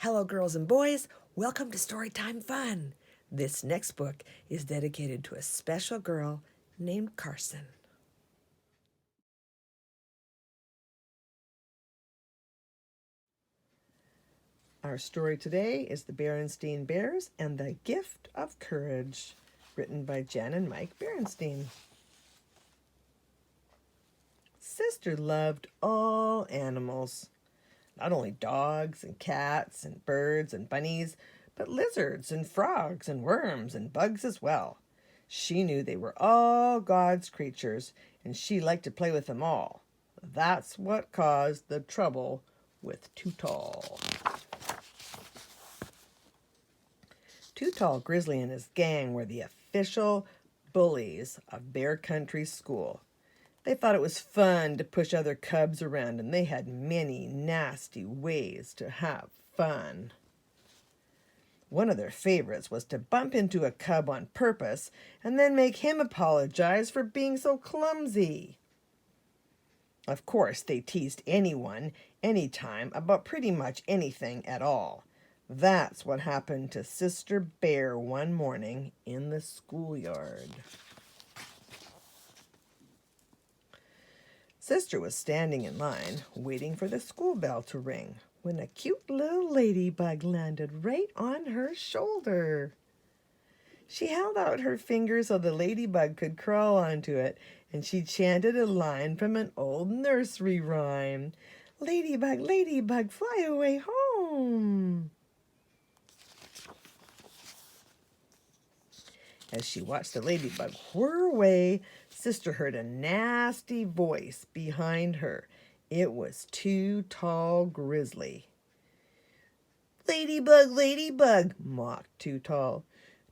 Hello, girls and boys. Welcome to Storytime Fun. This next book is dedicated to a special girl named Carson. Our story today is The Berenstain Bears and the Gift of Courage, written by Jen and Mike Berenstain. Sister loved all animals. Not only dogs and cats and birds and bunnies, but lizards and frogs and worms and bugs as well. She knew they were all God's creatures, and she liked to play with them all. That's what caused the trouble with Too Tall. Too Tall Grizzly and his gang were the official bullies of Bear Country School. They thought it was fun to push other cubs around, and they had many nasty ways to have fun. One of their favorites was to bump into a cub on purpose and then make him apologize for being so clumsy. Of course, they teased anyone, anytime, about pretty much anything at all. That's what happened to Sister Bear one morning in the schoolyard. Sister was standing in line, waiting for the school bell to ring, when a cute little ladybug landed right on her shoulder. She held out her finger so the ladybug could crawl onto it, and she chanted a line from an old nursery rhyme. "Ladybug, ladybug, fly away home." As she watched the ladybug whir away, Sister heard a nasty voice behind her. It was Too Tall Grizzly. "Ladybug, ladybug," mocked Too Tall.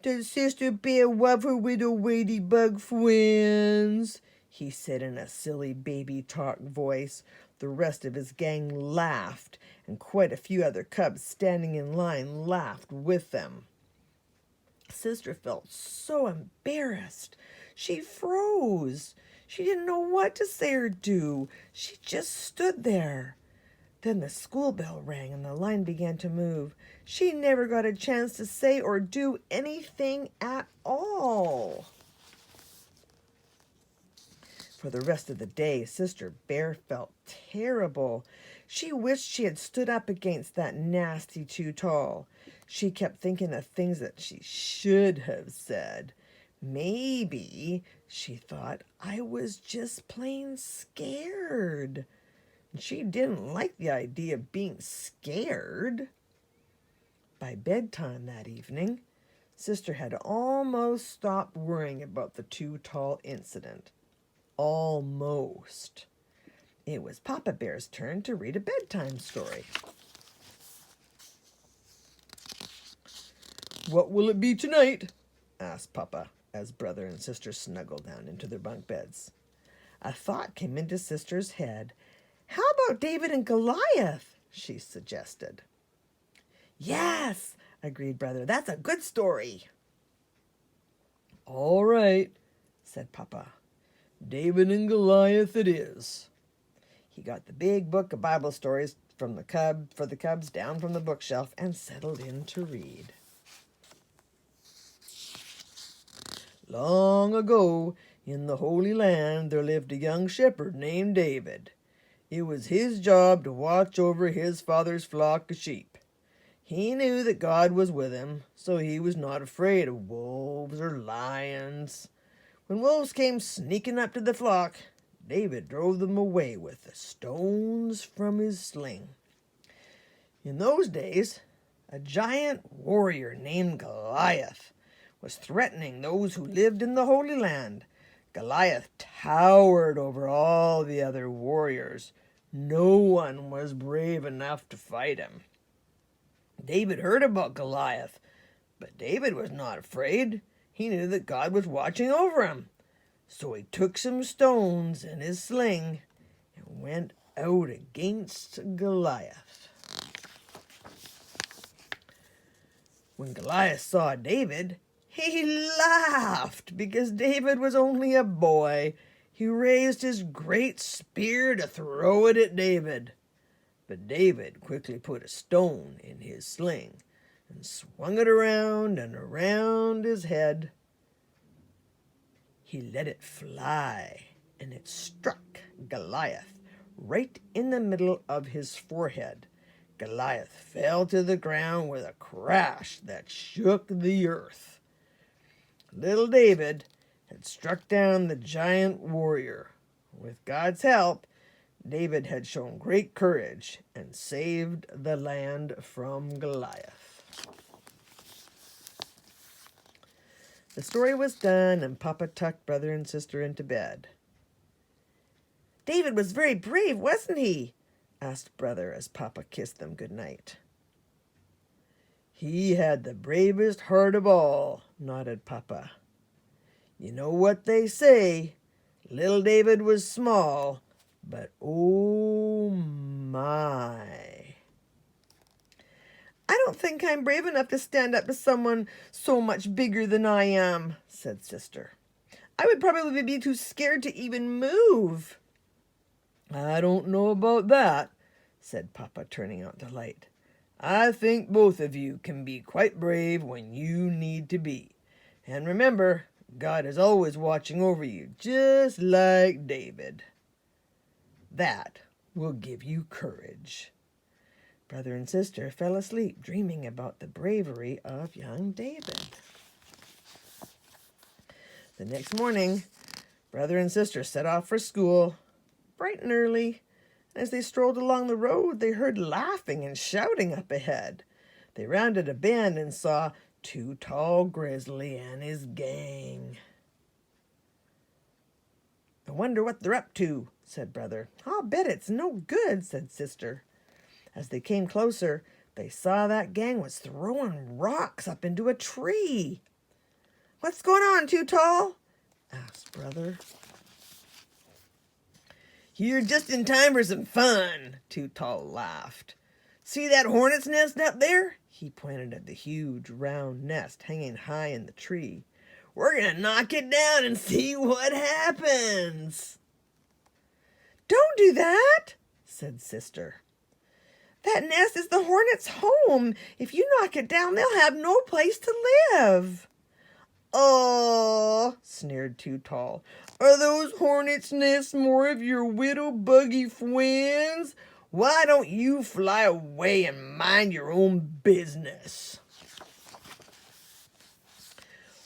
"Does Sister Bear love her little ladybug friends?" he said in a silly baby talk voice. The rest of his gang laughed, and quite a few other cubs standing in line laughed with them. Sister felt so embarrassed. She froze. She didn't know what to say or do. She just stood there. Then the school bell rang and the line began to move. She never got a chance to say or do anything at all. For the rest of the day, Sister Bear felt terrible. She wished she had stood up against that nasty Too Tall. She kept thinking of things that she should have said. Maybe, she thought, I was just plain scared. She didn't like the idea of being scared. By bedtime that evening, Sister had almost stopped worrying about the Too Tall incident. Almost. It was Papa Bear's turn to read a bedtime story. "What will it be tonight?" asked Papa, as brother and sister snuggled down into their bunk beds. A thought came into Sister's head. "How about David and Goliath?" she suggested. "Yes," agreed brother. "That's a good story." "All right," said Papa. "David and Goliath it is." He got the big book of Bible stories for the cubs down from the bookshelf and settled in to read. "Long ago, in the Holy Land, there lived a young shepherd named David. It was his job to watch over his father's flock of sheep. He knew that God was with him, so he was not afraid of wolves or lions. When wolves came sneaking up to the flock, David drove them away with the stones from his sling. In those days, a giant warrior named Goliath was threatening those who lived in the Holy Land. Goliath towered over all the other warriors. No one was brave enough to fight him. David heard about Goliath, but David was not afraid. He knew that God was watching over him. So he took some stones in his sling and went out against Goliath. When Goliath saw David, he laughed because David was only a boy. He raised his great spear to throw it at David. But David quickly put a stone in his sling and swung it around and around his head. He let it fly, and it struck Goliath right in the middle of his forehead. Goliath fell to the ground with a crash that shook the earth. Little David had struck down the giant warrior. With God's help, David had shown great courage and saved the land from Goliath. The story was done, and Papa tucked brother and sister into bed. "David was very brave, wasn't he?" asked brother as Papa kissed them good night. "He had the bravest heart of all," nodded Papa. "You know what they say, little David was small, but oh my." "I don't think I'm brave enough to stand up to someone so much bigger than I am," said sister. "I would probably be too scared to even move." "I don't know about that," said Papa, turning out the light. "I think both of you can be quite brave when you need to be. And remember, God is always watching over you, just like David. That will give you courage." Brother and sister fell asleep, dreaming about the bravery of young David. The next morning, brother and sister set off for school, bright and early. As they strolled along the road, they heard laughing and shouting up ahead. They rounded a bend and saw Too Tall Grizzly and his gang. "I wonder what they're up to," said brother. "I'll bet it's no good," said sister. As they came closer, they saw that gang was throwing rocks up into a tree. "What's going on, Too Tall?" asked brother. "You're just in time for some fun," Too Tall laughed. "See that hornet's nest up there?" He pointed at the huge round nest hanging high in the tree. "We're going to knock it down and see what happens." "Don't do that," said sister. "That nest is the hornet's home. If you knock it down, they'll have no place to live." "Oh," sneered Too Tall. "Are those hornets' nests more of your widow buggy friends? Why don't you fly away and mind your own business?"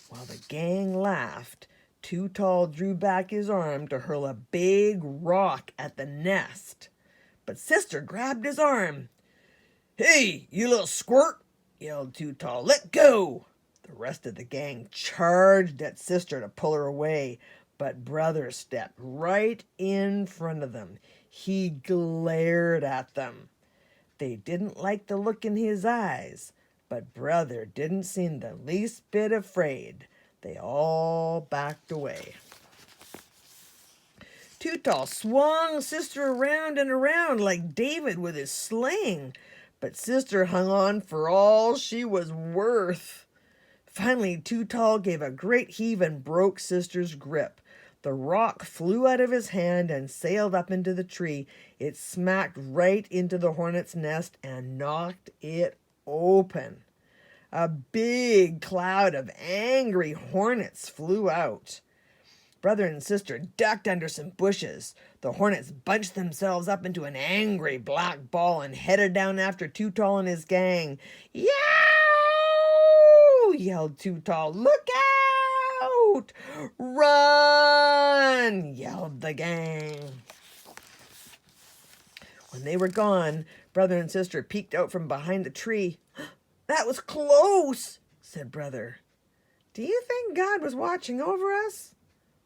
While the gang laughed, Too Tall drew back his arm to hurl a big rock at the nest. But sister grabbed his arm. "Hey, you little squirt!" yelled Too Tall. "Let go!" The rest of the gang charged at sister to pull her away, but brother stepped right in front of them. He glared at them. They didn't like the look in his eyes, but brother didn't seem the least bit afraid. They all backed away. Too Tall swung sister around and around like David with his sling, but sister hung on for all she was worth. Finally, Too Tall gave a great heave and broke sister's grip. The rock flew out of his hand and sailed up into the tree. It smacked right into the hornet's nest and knocked it open. A big cloud of angry hornets flew out. Brother and sister ducked under some bushes. The hornets bunched themselves up into an angry black ball and headed down after Too Tall and his gang. "Yow!" yelled Too Tall. "Look out! Run!" yelled the gang. When they were gone, brother and sister peeked out from behind the tree. "That was close," said brother. "Do you think God was watching over us?"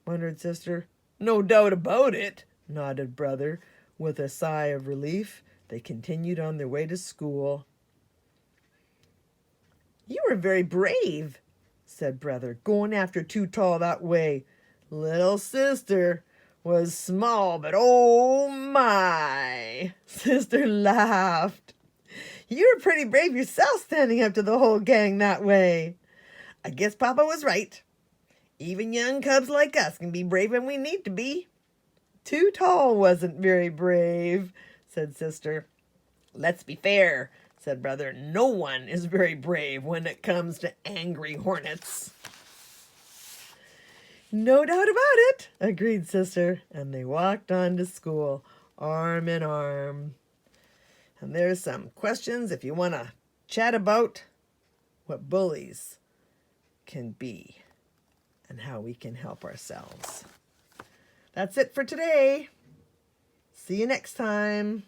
wondered sister. "No doubt about it," nodded brother. With a sigh of relief, they continued on their way to school. "You were very brave," said brother, "going after Too Tall that way. Little sister was small, but oh my!" Sister laughed. "You were pretty brave yourself standing up to the whole gang that way. I guess Papa was right. Even young cubs like us can be brave when we need to be." "Too Tall wasn't very brave," said sister. Let's be fair, said Brother. No one is very brave when it comes to angry hornets. No doubt about it, agreed Sister, and they walked on to school, arm in arm. And there's some questions if you want to chat about what bullies can be and how we can help ourselves. That's it for today. See you next time.